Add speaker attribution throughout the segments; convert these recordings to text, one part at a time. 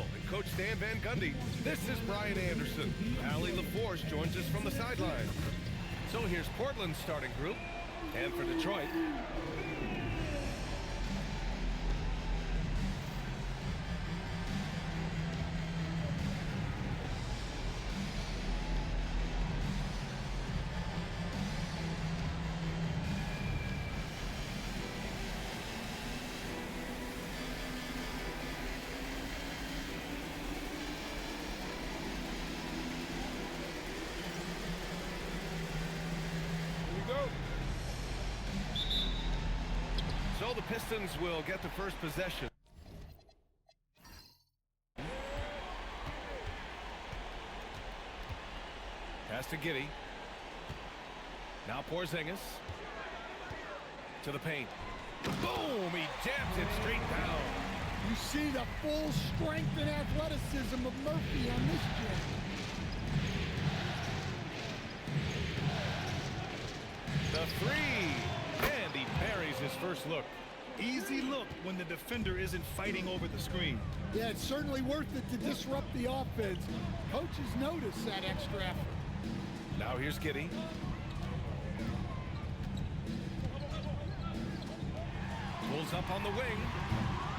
Speaker 1: Bell and Coach Stan Van Gundy. This is Brian Anderson. Allie LaForce joins us from the sideline. So here's Portland's starting group. And for Detroit, so the Pistons will get the first possession. Pass to Giddey. Now Porzingis. To the paint. Boom! He jams it straight down.
Speaker 2: You see the full strength and athleticism of Murphy on this jam.
Speaker 1: The three. And he parries his first look.
Speaker 3: Easy look when the defender isn't fighting over the screen.
Speaker 2: Yeah, it's certainly worth it to disrupt the offense. Coaches notice that extra effort.
Speaker 1: Now here's Giddey. Pulls up on the wing.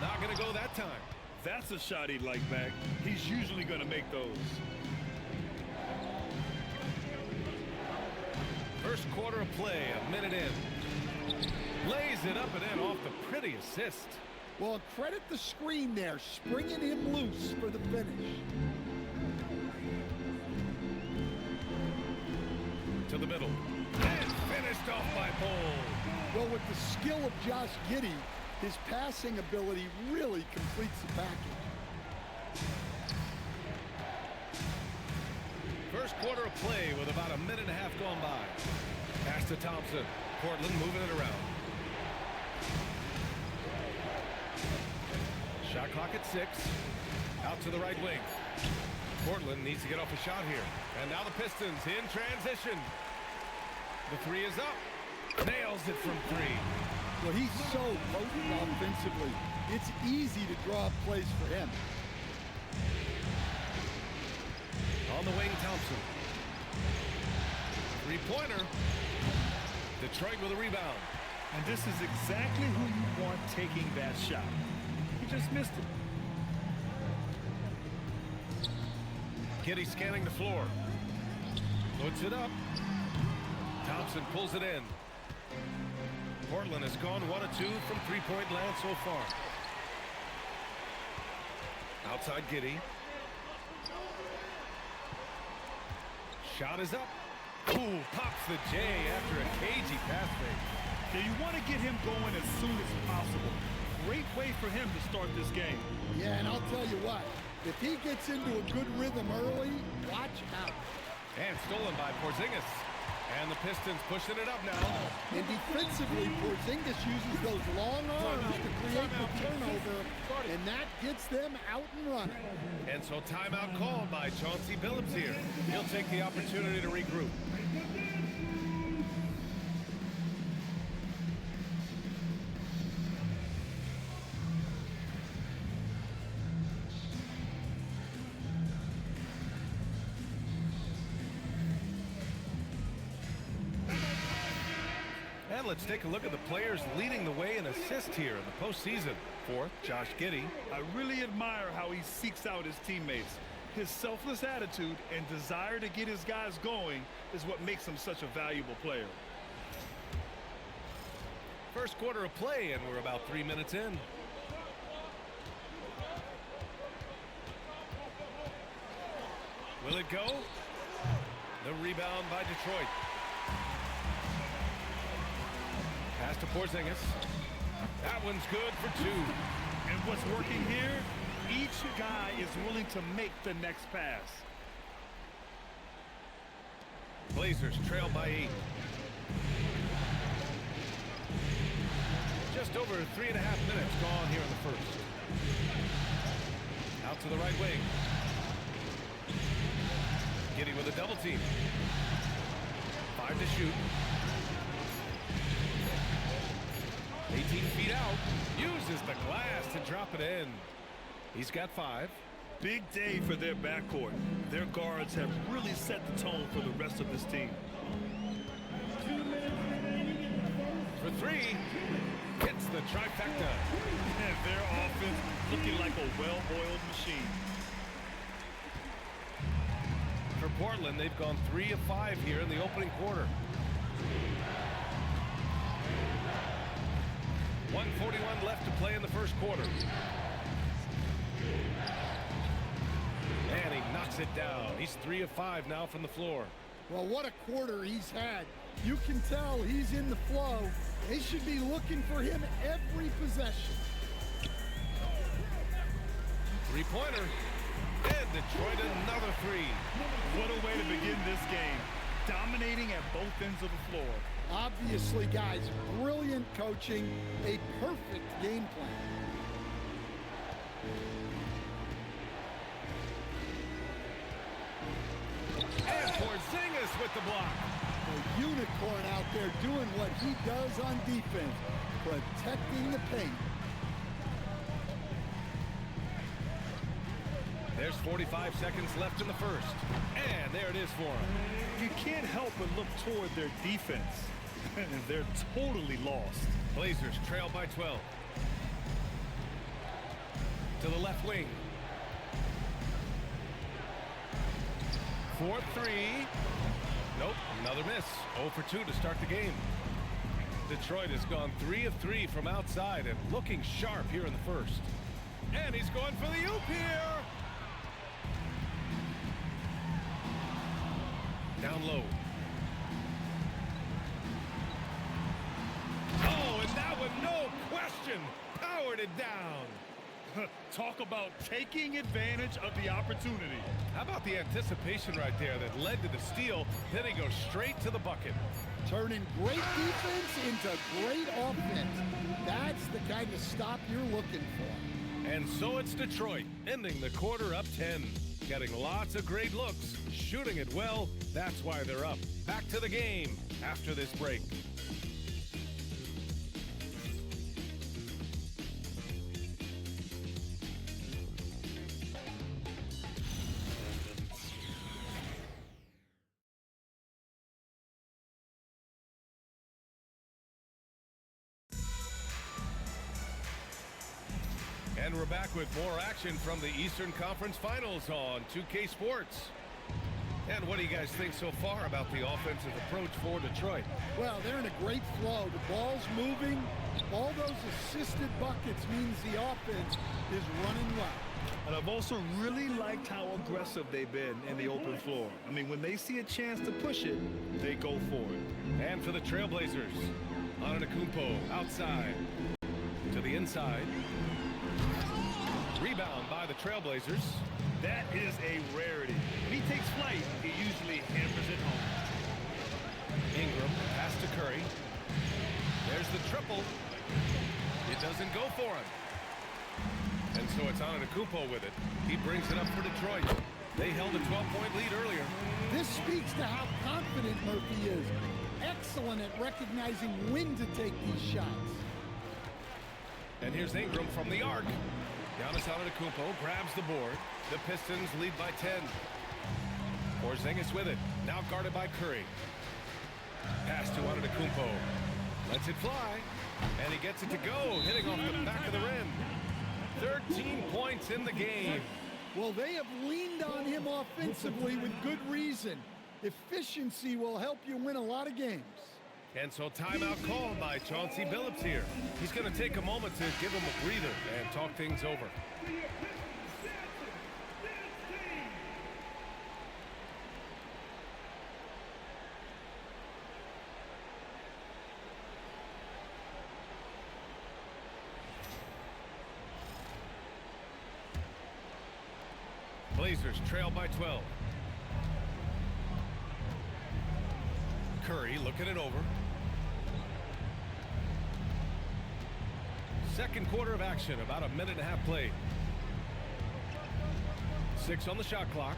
Speaker 1: Not going to go that time.
Speaker 3: That's a shot he'd like back. He's usually going to make those.
Speaker 1: First quarter of play, a minute in. Lays it up and in off the pretty assist.
Speaker 2: Well, credit the screen there, springing him loose for the finish.
Speaker 1: To the middle. And finished off by Bol.
Speaker 2: Well, with the skill of Josh Giddey, his passing ability really completes the package.
Speaker 1: First quarter of play with about a minute and a half gone by. Pass to Thompson. Portland moving it around. Shot clock at 6. Out to the right wing. Portland needs to get off a shot here. And now the Pistons in transition. The three is up. Nails it from 3.
Speaker 2: Well, he's so potent offensively. It's easy to draw up plays for him.
Speaker 1: On the wing, Thompson. Three-pointer. Detroit with a rebound.
Speaker 3: And this is exactly who you want taking that shot. He just missed it.
Speaker 1: Giddey scanning the floor. Puts it up. Thompson pulls it in. Portland has gone 1 of 2 from three-point land so far. Outside Giddey. Shot is up. Ooh, pops the J after a cagey pass fake.
Speaker 3: Yeah, you want to get him going as soon as possible. Great way for him to start this game.
Speaker 2: Yeah, and I'll tell you what, if he gets into a good rhythm early, watch out.
Speaker 1: And stolen by Porzingis. And the Pistons pushing it up now.
Speaker 2: And defensively, Porzingis uses those long arms to create the turnover, and that gets them out and running.
Speaker 1: And so timeout called by Chauncey Billups here. He'll take the opportunity to regroup. And let's take a look at the players leading the way in assists here in the postseason. 4th, Josh Giddey.
Speaker 3: I really admire how he seeks out his teammates. His selfless attitude and desire to get his guys going is what makes him such a valuable player.
Speaker 1: First quarter of play, and we're about 3 minutes in. Will it go? The rebound by Detroit. Pass to Porzingis. That one's good for 2.
Speaker 3: And what's working here? Each guy is willing to make the next pass.
Speaker 1: Blazers trail by 8. Just over 3.5 minutes gone here in the first. Out to the right wing. Giddey with a double team. 5 to shoot. 18 feet out. Uses the glass to drop it in. He's got 5.
Speaker 3: big day for their backcourt. Their guards have really set the tone for the rest of this team.
Speaker 1: For three, hits the trifecta.
Speaker 3: And their offense looking like a well-oiled machine.
Speaker 1: For Portland, they've gone 3 of 5 here in the opening quarter. 1:41 left to play in the first quarter. And he knocks it down. He's 3 of 5 now from the floor.
Speaker 2: Well, what a quarter he's had. You can tell he's in the flow. They should be looking for him every possession.
Speaker 1: Three-pointer. And Detroit another three.
Speaker 3: What a way to begin this game. Dominating at both ends of the floor.
Speaker 2: Obviously, guys, brilliant coaching, a perfect game plan.
Speaker 1: And Porzingis with the block.
Speaker 2: A unicorn out there doing what he does on defense, protecting the paint.
Speaker 1: There's 45 seconds left in the first. And there it is for him.
Speaker 3: You can't help but look toward their defense. They're totally lost.
Speaker 1: Blazers trail by 12. To the left wing. 4-3. Nope, another miss. 0 for 2 to start the game. Detroit has gone 3 of 3 from outside and looking sharp here in the first. And he's going for the oop here. Down low. Oh, and that one, no question, powered it down.
Speaker 3: Talk about taking advantage of the opportunity.
Speaker 1: How about the anticipation right there that led to the steal, then he goes straight to the bucket.
Speaker 2: Turning great defense into great offense. That's the kind of stop you're looking for.
Speaker 1: And so it's Detroit, ending the quarter up 10. Getting lots of great looks, shooting it well. That's why they're up. Back to the game after this break. And we're back with more action from the Eastern Conference Finals on 2K Sports. And what do you guys think so far about the offensive approach for Detroit?
Speaker 2: Well, they're in a great flow. The ball's moving. All those assisted buckets means the offense is running well.
Speaker 3: And I've also really liked how aggressive they've been in the open floor. I mean, when they see a chance to push it, they go for it.
Speaker 1: And for the Trailblazers, Antetokounmpo outside to the inside. Rebound by the Trailblazers.
Speaker 3: That is a rarity. When he takes flight, he usually hammers it home.
Speaker 1: Ingram pass to Curry. There's the triple. It doesn't go for him. And so it's Antetokounmpo with it. He brings it up for Detroit. They held a 12-point lead earlier.
Speaker 2: This speaks to how confident Murphy is. Excellent at recognizing when to take these shots.
Speaker 1: And here's Ingram from the arc. Giannis Antetokounmpo grabs the board. The Pistons lead by 10. Porzingis with it. Now guarded by Curry. Pass to Antetokounmpo. Lets it fly. And he gets it to go, hitting off the back of the rim. 13 points in the game.
Speaker 2: Well, they have leaned on him offensively with good reason. Efficiency will help you win a lot of games.
Speaker 1: And so timeout called by Chauncey Billups here. He's going to take a moment to give him a breather and talk things over. Blazers trail by 12. Curry looking it over. Second quarter of action, about a minute and a half played. 6 on the shot clock.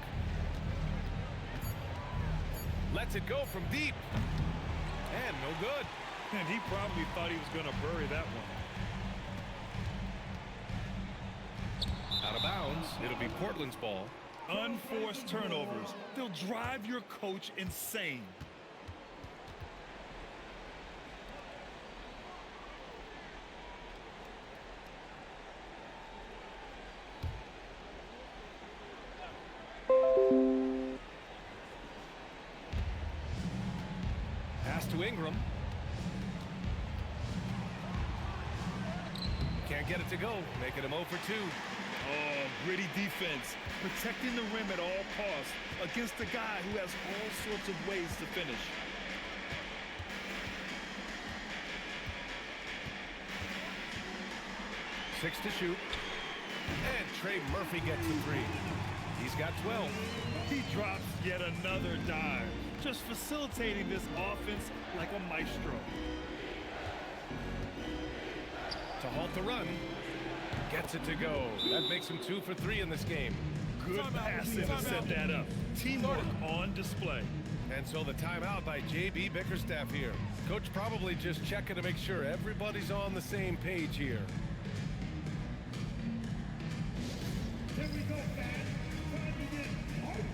Speaker 1: Lets it go from deep. And no good.
Speaker 3: And he probably thought he was going to bury that one.
Speaker 1: Out of bounds. downs. It'll be Portland's ball.
Speaker 3: Unforced turnovers. They'll drive your coach insane.
Speaker 1: Pass to Ingram. Can't get it to go, making him 0 for 2.
Speaker 3: Oh, gritty defense. Protecting the rim at all costs against a guy who has all sorts of ways to finish.
Speaker 1: Six to shoot. And Trey Murphy gets the 3. He's got 12.
Speaker 3: He drops yet another dive, just facilitating this offense like a maestro.
Speaker 1: To halt the run. Gets it to go. That makes him 2 for 3 in this game.
Speaker 3: Good passing to set that up. Teamwork on display.
Speaker 1: And so the timeout by J.B. Bickerstaff here. Coach probably just checking to make sure everybody's on the same page here.
Speaker 4: Here we go, fans. Time to get hard.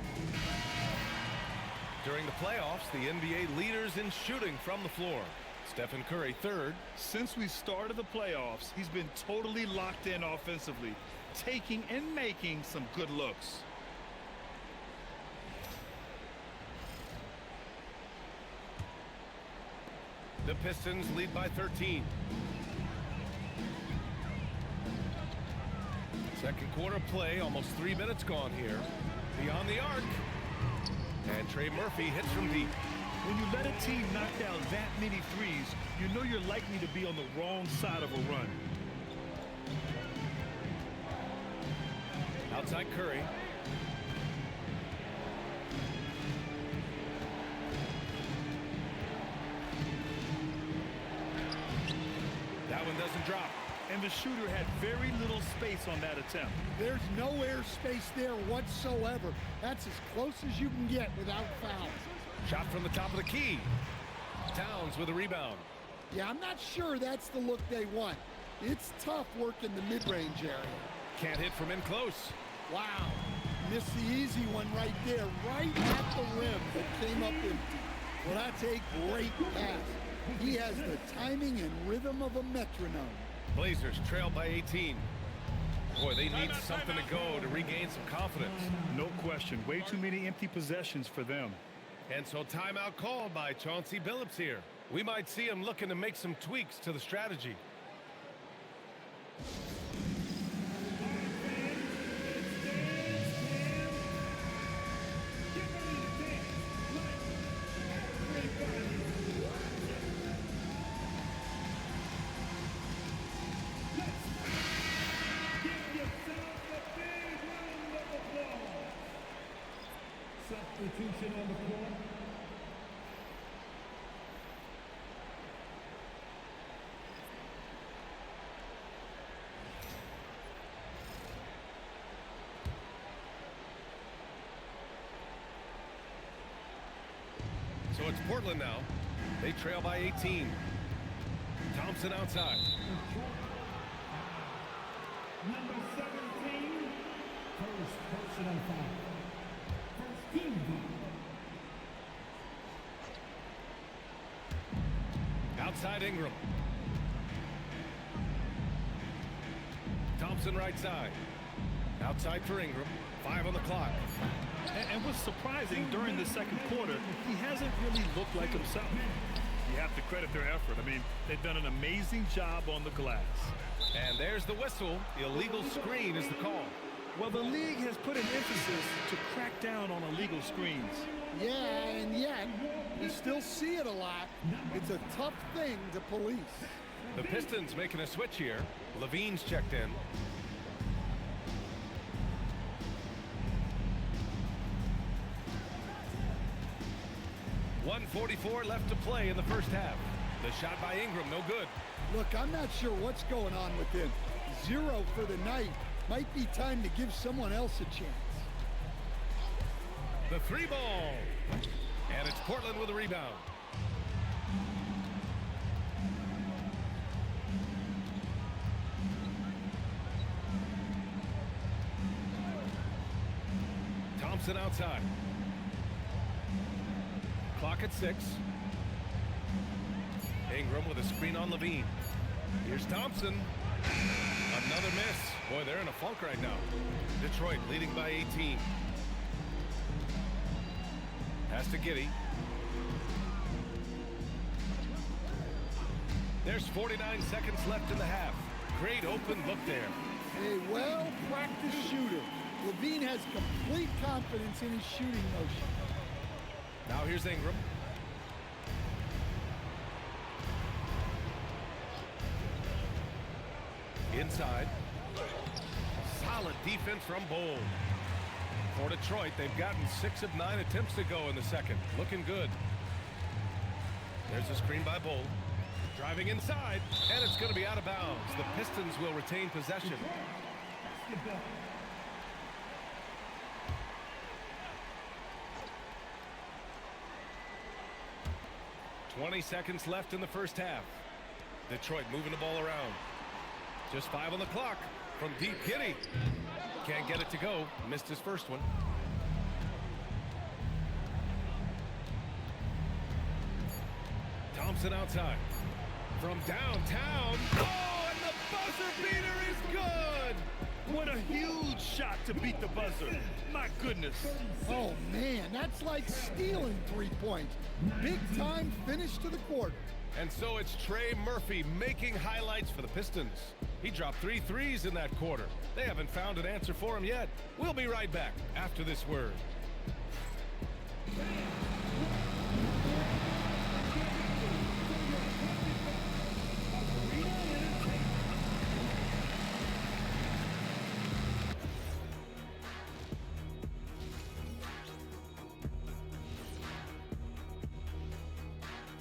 Speaker 1: During the playoffs, the NBA leaders in shooting from the floor. Stephen Curry, 3rd.
Speaker 3: Since we started the playoffs, he's been totally locked in offensively, taking and making some good looks.
Speaker 1: The Pistons lead by 13. Second quarter play, almost 3 minutes gone here. Beyond the arc. And Trey Murphy hits from deep.
Speaker 3: When you let a team knock down that many threes, you know you're likely to be on the wrong side of a run.
Speaker 1: Outside Curry. That one doesn't drop.
Speaker 3: And the shooter had very little space on that attempt.
Speaker 2: There's no air space there whatsoever. That's as close as you can get without fouls.
Speaker 1: Shot from the top of the key. Towns with a rebound.
Speaker 2: Yeah, I'm not sure that's the look they want. It's tough working the mid-range area.
Speaker 1: Can't hit from in close.
Speaker 2: Wow. Missed the easy one right there, right at the rim that came up empty. Well, that's a great pass. He has the timing and rhythm of a metronome.
Speaker 1: Blazers trail by 18. Boy, they need something to go to regain some confidence.
Speaker 3: No question. Way too many empty possessions for them.
Speaker 1: And so timeout called by Chauncey Billups here. We might see him looking to make some tweaks to the strategy.
Speaker 4: Substitution on the floor.
Speaker 1: So it's Portland now. They trail by 18. Thompson outside.
Speaker 4: Number 17. First personal foul. First team foul.
Speaker 1: Outside Ingram. Thompson right side. Outside for Ingram. 5 on the clock.
Speaker 3: And what's surprising during the second quarter, he hasn't really looked like himself. You have to credit their effort. I mean, they've done an amazing job on the glass.
Speaker 1: And there's the whistle. Illegal screen is the call.
Speaker 3: Well, the league has put an emphasis to crack down on illegal screens.
Speaker 2: Yeah, and yet, you still see it a lot. It's a tough thing to police.
Speaker 1: The Pistons making a switch here. Levine's checked in. .144 left to play in the first half. The shot by Ingram, no good.
Speaker 2: Look, I'm not sure what's going on with him. 0 for the night. Might be time to give someone else a chance.
Speaker 1: The 3 ball. And it's Portland with a rebound. Thompson outside. Clock at 6. Ingram with a screen on Levine. Here's Thompson. Another miss. Boy, they're in a funk right now. Detroit leading by 18. Pass to Giddey. There's 49 seconds left in the half. Great open look there.
Speaker 2: A well-practiced shooter. Levine has complete confidence in his shooting motion.
Speaker 1: Now here's Ingram. Inside. Solid defense from Bull. For Detroit, they've gotten 6 of 9 attempts to go in the second. Looking good. There's a screen by Bull. Driving inside, and it's going to be out of bounds. The Pistons will retain possession. 20 seconds left in the first half. Detroit moving the ball around. Just 5 on the clock from deep. Giddey can't get it to go. Missed his first one. Thompson outside. From downtown. Oh, and the buzzer beater is good.
Speaker 3: What a huge shot to beat the buzzer. My goodness.
Speaker 2: Oh, man, that's like stealing 3 points. Big time finish to the quarter.
Speaker 1: And so it's Trey Murphy making highlights for the Pistons. He dropped 3 threes in that quarter. They haven't found an answer for him yet. We'll be right back after this word.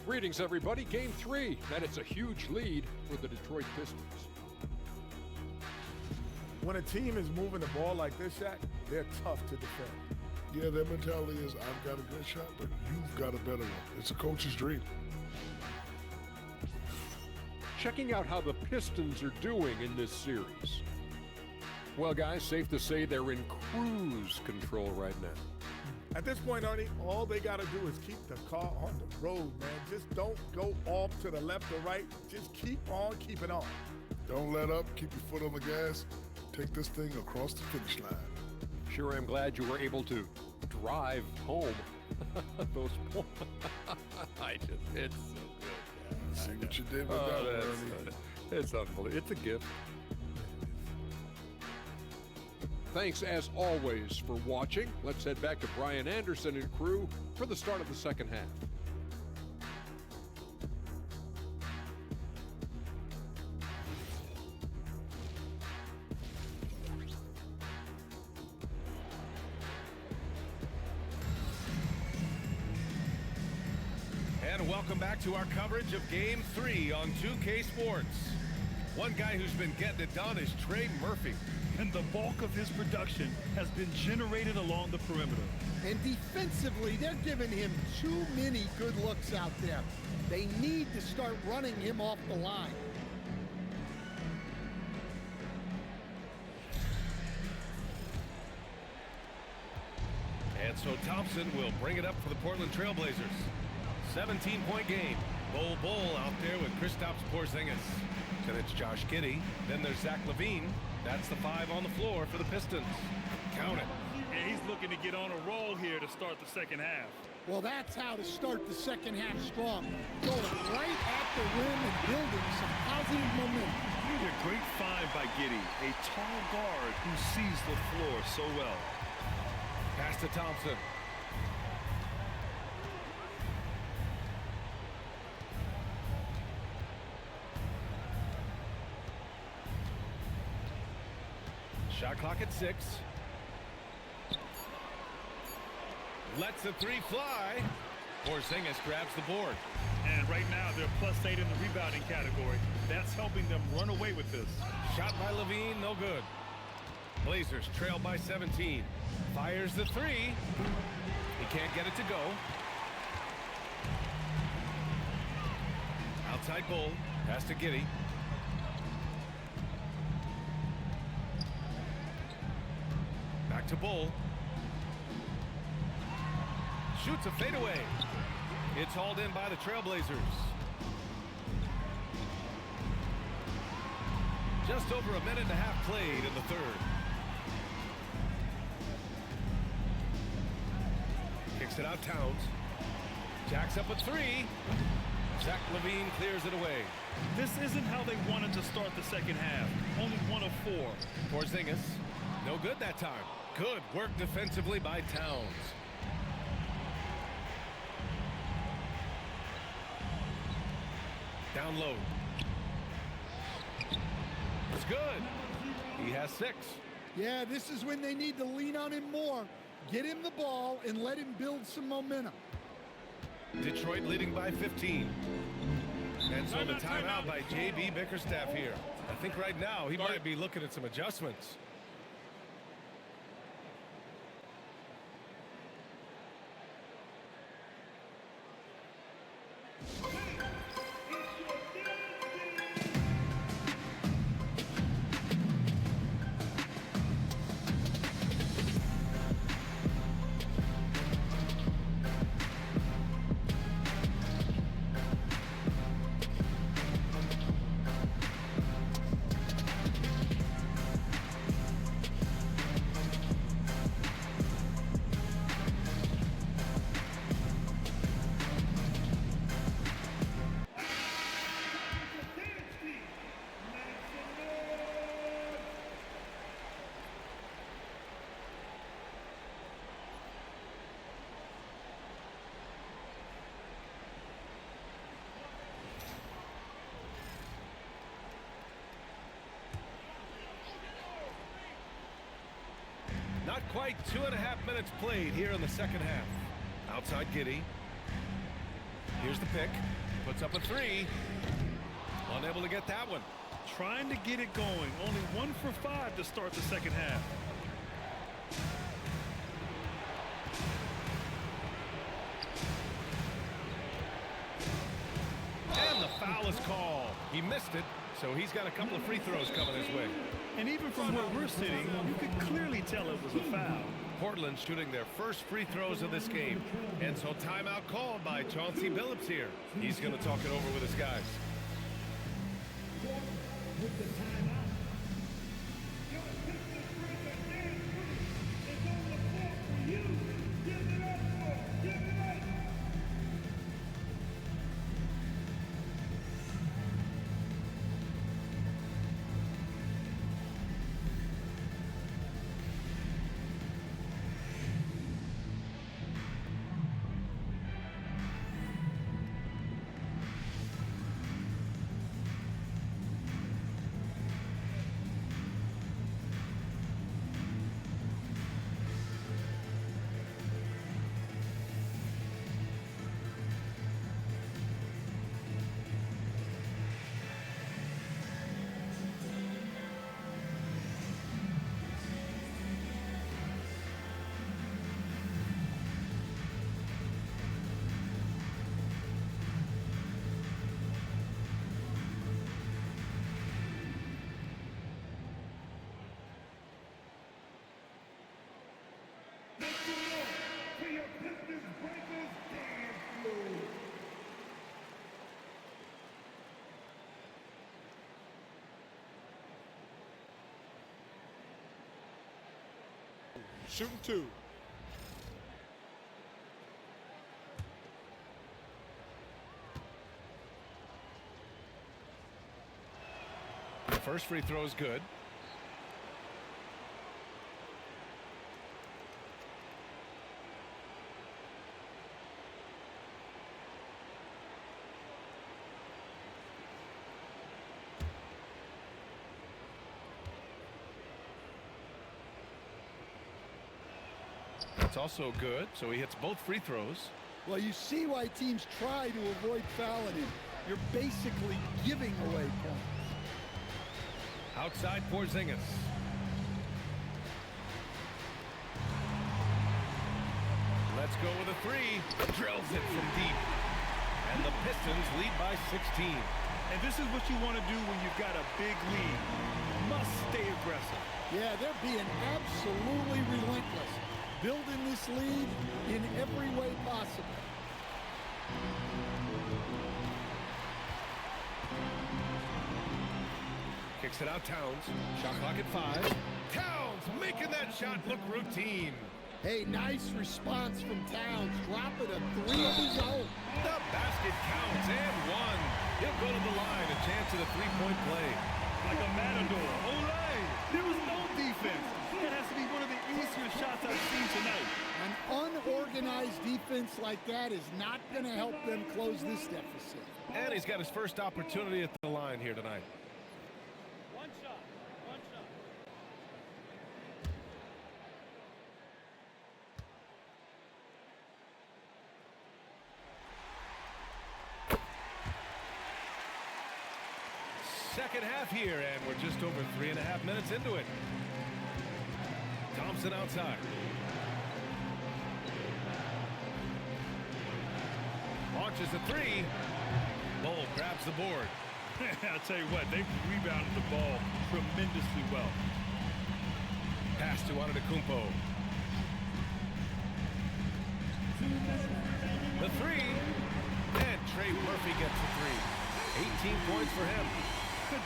Speaker 5: Greetings, everybody. Game 3, and it's a huge lead for the Detroit Pistons.
Speaker 6: When a team is moving the ball like this, Shaq, they're tough to defend.
Speaker 7: Yeah, their mentality is, I've got a good shot, but you've got a better one. It's a coach's dream.
Speaker 5: Checking out how the Pistons are doing in this series. Well, guys, safe to say they're in cruise control right now.
Speaker 6: At this point, Ernie, all they got to do is keep the car on the road, man. Just don't go off to the left or right. Just keep on keeping on.
Speaker 7: Don't let up. Keep your foot on the gas. Take this thing across the finish line.
Speaker 5: Sure, I'm glad you were able to drive home those points. It's so good.
Speaker 7: See what you did with that, Ernie.
Speaker 5: It's unbelievable. It's a gift. Thanks, as always, for watching. Let's head back to Brian Anderson and crew for the start of the second half.
Speaker 1: And welcome back to our coverage of Game 3 on 2K Sports. One guy who's been getting it done is Trey Murphy.
Speaker 3: And the bulk of his production has been generated along the perimeter.
Speaker 2: And defensively, they're giving him too many good looks out there. They need to start running him off the line.
Speaker 1: And so Thompson will bring it up for the Portland Trailblazers. 17-point game. Bull out there with Kristaps Porzingis. Then it's Josh Giddey. Then there's Zach LaVine. That's the 5 on the floor for the Pistons. Count it.
Speaker 3: And he's looking to get on a roll here to start the second half.
Speaker 2: Well, that's how to start the second half strong. Going right at the rim and building some positive momentum.
Speaker 3: A great find by Giddey, a tall guard who sees the floor so well.
Speaker 1: Pass to Thompson. Shot clock at 6. Lets the 3 fly. Porzingis grabs the board.
Speaker 3: And right now they're +8 in the rebounding category. That's helping them run away with this.
Speaker 1: Shot by LaVine, no good. Blazers trail by 17. Fires the 3. He can't get it to go. Outside Bull. Pass to Giddey. Back to Bull. Shoots a fadeaway. It's hauled in by the Trailblazers. Just over a minute and a half played in the third. Kicks it out, Towns. Jacks up a three. Zach LaVine clears it away.
Speaker 3: This isn't how they wanted to start the second half. Only 1 of 4.
Speaker 1: Porzingis, no good that time. Good work defensively by Towns. Down low. It's good. He has 6.
Speaker 2: Yeah, this is when they need to lean on him more. Get him the ball and let him build some momentum.
Speaker 1: Detroit leading by 15. And so the timeout by J.B. Bickerstaff here. I think right now he might be looking at some adjustments. Not quite 2.5 minutes played here in the second half. Outside Giddey. Here's the pick. Puts up a 3. Unable to get that one.
Speaker 3: Trying to get it going. Only 1 for 5 to start the second half.
Speaker 1: And the foul is called. He missed it, so he's got a couple of free throws coming his way.
Speaker 3: And even from where we're sitting, you could clearly tell it was a foul.
Speaker 1: Portland shooting their first free throws of this game. And so timeout called by Chauncey Billups here. He's going to talk it over with his guys.
Speaker 4: With the timeout. Your Pistons bring the damn free. It's on the court for you. Give it up, folks. Give it up. For your Pistons breakers dance move.
Speaker 6: Shooting 2.
Speaker 1: The first free throw is good. That's also good, so he hits both free throws.
Speaker 2: Well, you see why teams try to avoid fouling him. You're basically giving away points.
Speaker 1: Outside Porzingis. Let's go with a 3. Drills it from deep. And the Pistons lead by 16.
Speaker 3: And this is what you want to do when you've got a big lead. Must stay aggressive.
Speaker 2: Yeah, they're being absolutely relentless, building this this lead in every way possible.
Speaker 1: Kicks it out, Towns. Shot clock at 5. Towns making that shot look routine.
Speaker 2: Hey, nice response from Towns, dropping a 3 of his own.
Speaker 1: The basket counts and one. He'll go to the line, a chance at a three-point play.
Speaker 3: Like a matador. Olay! There was no defense. That has to be one of the easier shots I've seen tonight.
Speaker 2: An unorganized defense like that is not going to help them close this deficit.
Speaker 1: And he's got his first opportunity at the line here tonight.
Speaker 3: One shot. One shot.
Speaker 1: Second half here, and we're just over 3.5 minutes into it. Thompson outside. Launches a 3. Bull grabs the board.
Speaker 3: I'll tell you what, they rebounded the ball tremendously well.
Speaker 1: Pass to Antetokounmpo. The 3. And Trey Murphy gets the 3. 18 points for him.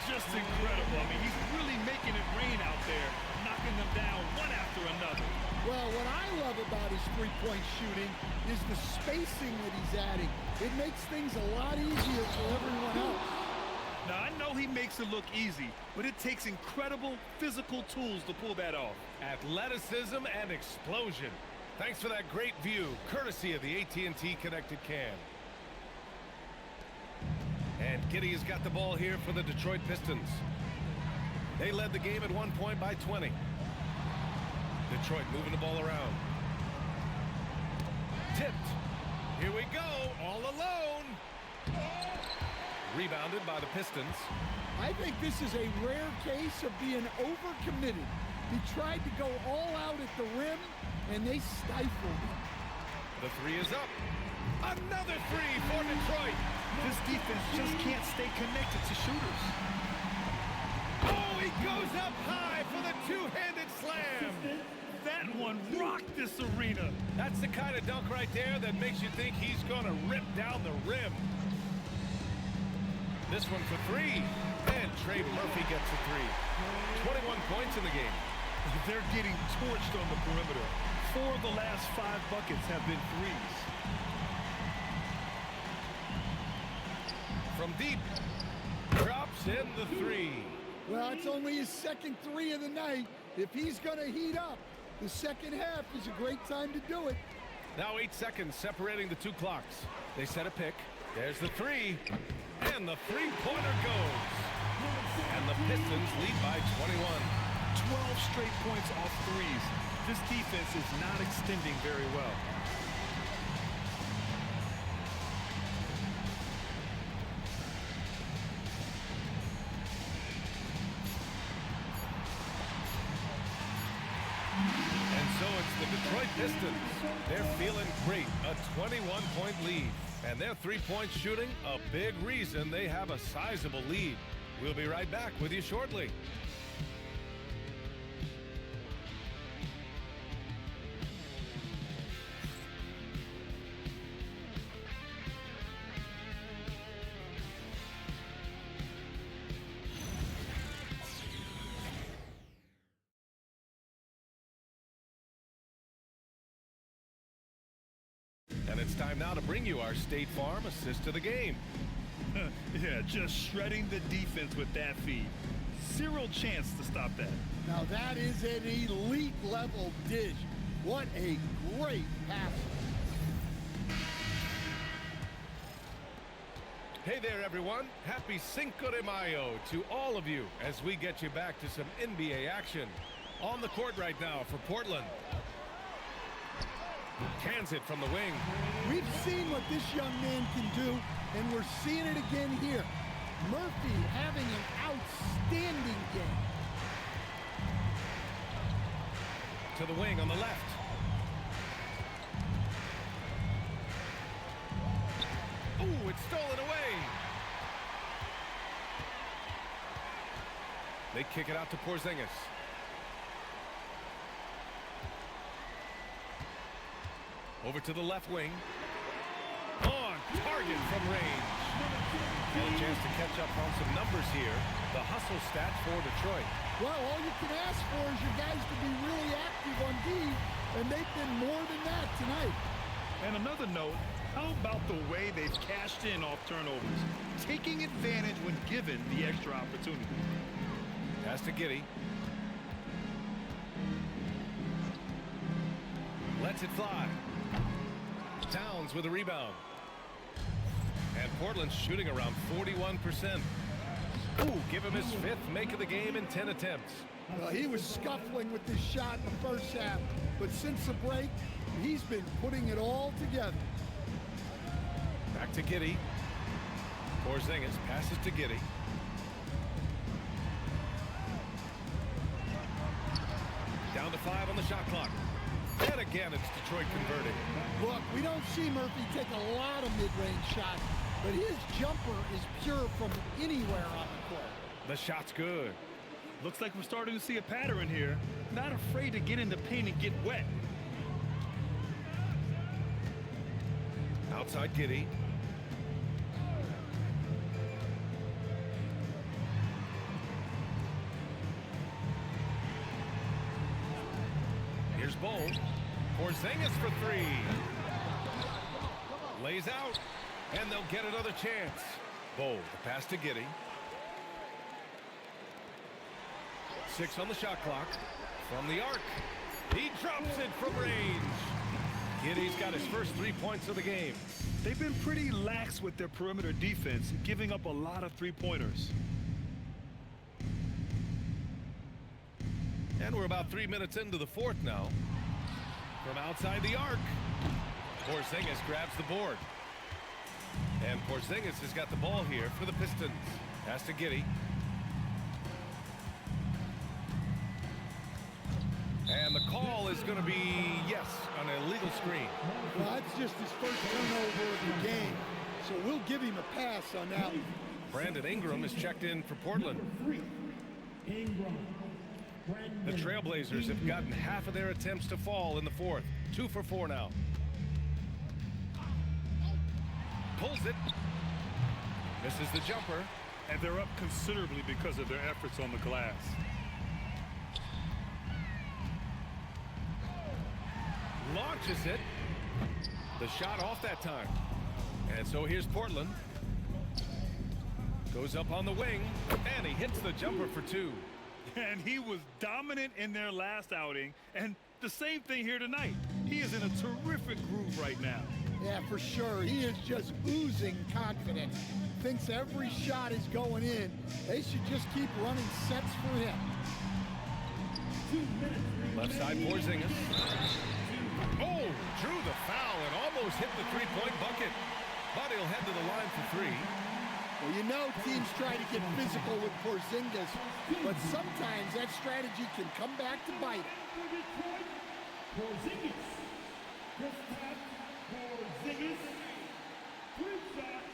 Speaker 3: Just incredible. I mean, he's really making it rain out there, knocking them down one after another.
Speaker 2: Well, what I love about his three-point shooting is the spacing that he's adding. It makes things a lot easier for everyone else.
Speaker 3: Now, I know he makes it look easy, but it takes incredible physical tools to pull that off.
Speaker 1: Athleticism and explosion. Thanks for that great view, courtesy of the AT&T Connected Cam. And Giddey has got the ball here for the Detroit Pistons. They led the game at one point by 20. Detroit moving the ball around. Tipped. Here we go, all alone. Rebounded by the Pistons.
Speaker 2: I think this is a rare case of being overcommitted. He tried to go all out at the rim, and they stifled him.
Speaker 1: The 3 is up. Another 3 for Detroit.
Speaker 3: This defense just can't stay connected to shooters.
Speaker 1: Oh, he goes up high for the two-handed slam.
Speaker 3: That one rocked this arena.
Speaker 1: That's the kind of dunk right there that makes you think he's going to rip down the rim. This one for 3. And Trey Murphy gets the 3. 21 points in the game.
Speaker 3: They're getting torched on the perimeter. 4 of the last 5 buckets have been threes.
Speaker 1: From deep, drops in the 3.
Speaker 2: Well, it's only his second 3 of the night. If he's going to heat up, the second half is a great time to do it.
Speaker 1: Now 8 seconds separating the 2 clocks. They set a pick. There's the 3. And the three-pointer goes. And the Pistons lead by 21.
Speaker 3: 12 straight points off threes. This defense is not extending very well.
Speaker 1: And so it's the Detroit Pistons. They're feeling great, a 21-point lead. And their three-point shooting, a big reason they have a sizable lead. We'll be right back with you shortly. And it's time now to bring you our State Farm assist to the game.
Speaker 3: Yeah, just shredding the defense with that feed. Zero chance to stop that.
Speaker 2: Now that is an elite level dish. What a great pass.
Speaker 1: Hey there, everyone. Happy Cinco de Mayo to all of you as we get you back to some NBA action. On the court right now for Portland. Cans it from the wing.
Speaker 2: We've seen what this young man can do, and we're seeing it again here. Murphy having an outstanding game.
Speaker 1: To the wing on the left. Ooh, it's stolen away. They kick it out to Porzingis. Over to the left wing. On target from range. And a chance to catch up on some numbers here. The hustle stats for Detroit.
Speaker 2: Well, all you can ask for is your guys to be really active on D, and they've been more than that tonight.
Speaker 3: And another note, how about the way they've cashed in off turnovers, taking advantage when given the extra opportunity.
Speaker 1: Pass to Giddey. Lets it fly. Towns with a rebound. And Portland's shooting around 41%. Ooh, give him his 5th make of the game in 10 attempts.
Speaker 2: He was scuffling with this shot in the first half, but since the break, he's been putting it all together.
Speaker 1: Back to Giddey. Porzingis passes to Giddey. Down to 5 on the shot clock. And again, it's Detroit converting.
Speaker 2: Look, we don't see Murphy take a lot of mid-range shots, but his jumper is pure from anywhere on the court.
Speaker 1: The shot's good.
Speaker 3: Looks like we're starting to see a pattern here. Not afraid to get in the paint and get wet.
Speaker 1: Outside Giddey. Here's Bull. Porzingis for 3. Lays out, and they'll get another chance. Bull, the pass to Giddey. 6 on the shot clock. From the arc. He drops it from range. Giddey's got his first 3 points of the game.
Speaker 3: They've been pretty lax with their perimeter defense, giving up a lot of three-pointers.
Speaker 1: And we're about 3 minutes into the 4th now. From outside the arc. Porzingis grabs the board. And Porzingis has got the ball here for the Pistons. Pass to Giddey. And the call is going to be, yes, an illegal screen.
Speaker 2: Well, that's just his first turnover of the game, so we'll give him a pass on that one.
Speaker 1: Brandon Ingram is checked in for Portland. The Trailblazers have gotten half of their attempts to fall in the 4th. 2 for 4 now. Pulls it. Misses the jumper.
Speaker 3: And they're up considerably because of their efforts on the glass.
Speaker 1: Launches it. The shot off that time. And so here's Portland. Goes up on the wing. And he hits the jumper for 2.
Speaker 3: And he was dominant in their last outing. And the same thing here tonight. He is in a terrific groove right now.
Speaker 2: Yeah, for sure. He is just oozing confidence. Thinks every shot is going in. They should just keep running sets for him.
Speaker 1: Left side Porzingis. Oh, drew the foul and almost hit the three-point bucket. But he'll head to the line for 3.
Speaker 2: Well, you know teams try to get physical with Porzingis, but sometimes that strategy can come back to bite.
Speaker 4: Porzingis. Just tap Porzingis. 3 shots.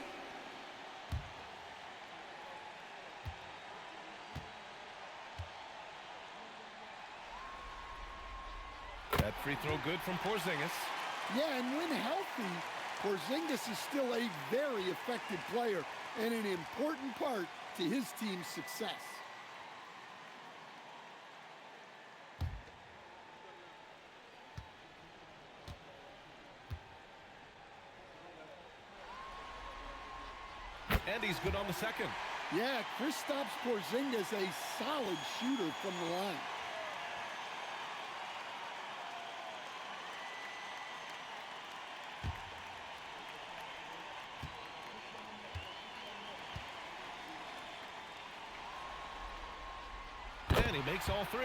Speaker 1: That free throw good from Porzingis.
Speaker 2: Yeah, and when healthy, Porzingis is still a very effective player and an important part to his team's success.
Speaker 1: And he's good on the second.
Speaker 2: Yeah, Kristaps Porzingis, a solid shooter from the line.
Speaker 1: And he makes all 3.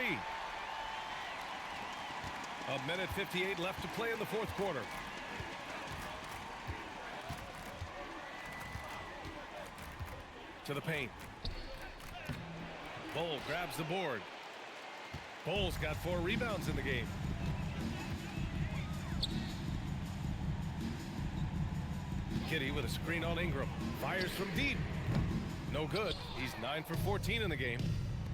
Speaker 1: 1:58 left to play in the 4th quarter. To the paint. Bull grabs the board. Bull's got 4 rebounds in the game. Giddey with a screen on Ingram. Fires from deep. No good. He's 9 for 14 in the game.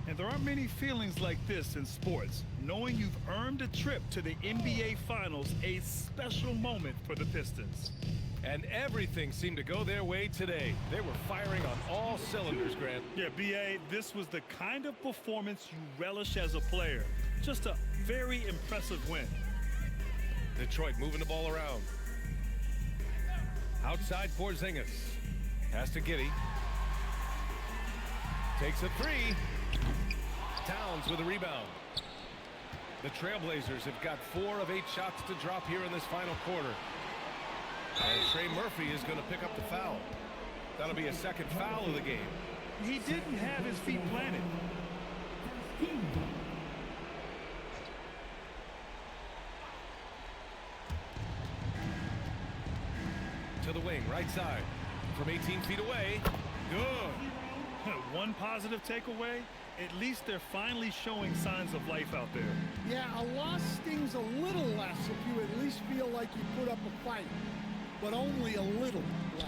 Speaker 3: And there aren't many feelings like this in sports, knowing you've earned a trip to the NBA Finals, a special moment for the Pistons.
Speaker 1: And everything seemed to go their way today. They were firing on all cylinders, Grant.
Speaker 3: Yeah, B.A., this was the kind of performance you relish as a player. Just a very impressive win.
Speaker 1: Detroit moving the ball around. Outside Porzingis. Pass to Giddey. Takes a three. Towns with a rebound. The Trailblazers have got 4 of 8 shots to drop here in this final quarter. And Trey Murphy is going to pick up the foul. That'll be a second foul of the game.
Speaker 3: He didn't have his feet planted.
Speaker 1: To the wing, right side. From 18 feet away. Good.
Speaker 3: One positive takeaway, at least they're finally showing signs of life out there.
Speaker 2: Yeah, a loss stings a little less if you at least feel like you put up a fight, but only a little less.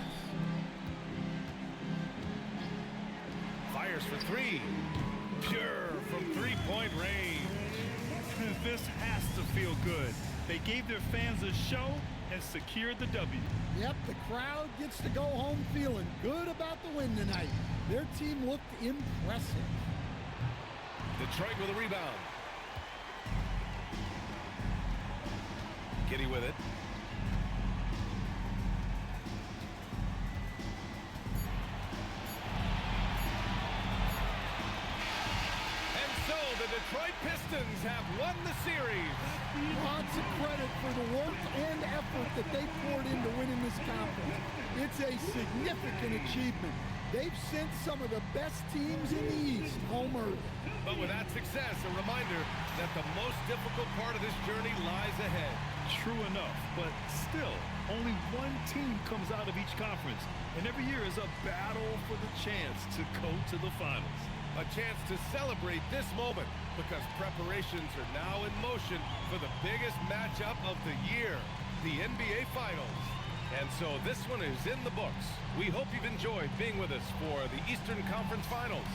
Speaker 1: Fires for 3. Pure from 3-point range.
Speaker 3: This has to feel good. They gave their fans a show and secured the W.
Speaker 2: Yep, the crowd gets to go home feeling good about the win tonight. Their team looked impressive.
Speaker 1: Detroit with a rebound. Giddey with it. And so the Detroit Pistons have won the series.
Speaker 2: Lots of credit for the work and effort that they poured into winning this conference. It's a significant achievement. They've sent some of the best teams in the East home early.
Speaker 1: But with that success, a reminder that the most difficult part of this journey lies ahead.
Speaker 3: True enough, but still, only one team comes out of each conference, and every year is a battle for the chance to go to the finals.
Speaker 1: A chance to celebrate this moment because preparations are now in motion for the biggest matchup of the year, the NBA Finals. And so this one is in the books. We hope you've enjoyed being with us for the Eastern Conference Finals.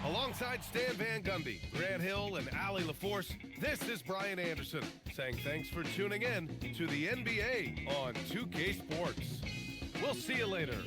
Speaker 1: Alongside Stan Van Gundy, Grant Hill, and Allie LaForce, this is Brian Anderson saying thanks for tuning in to the NBA on 2K Sports. We'll see you later.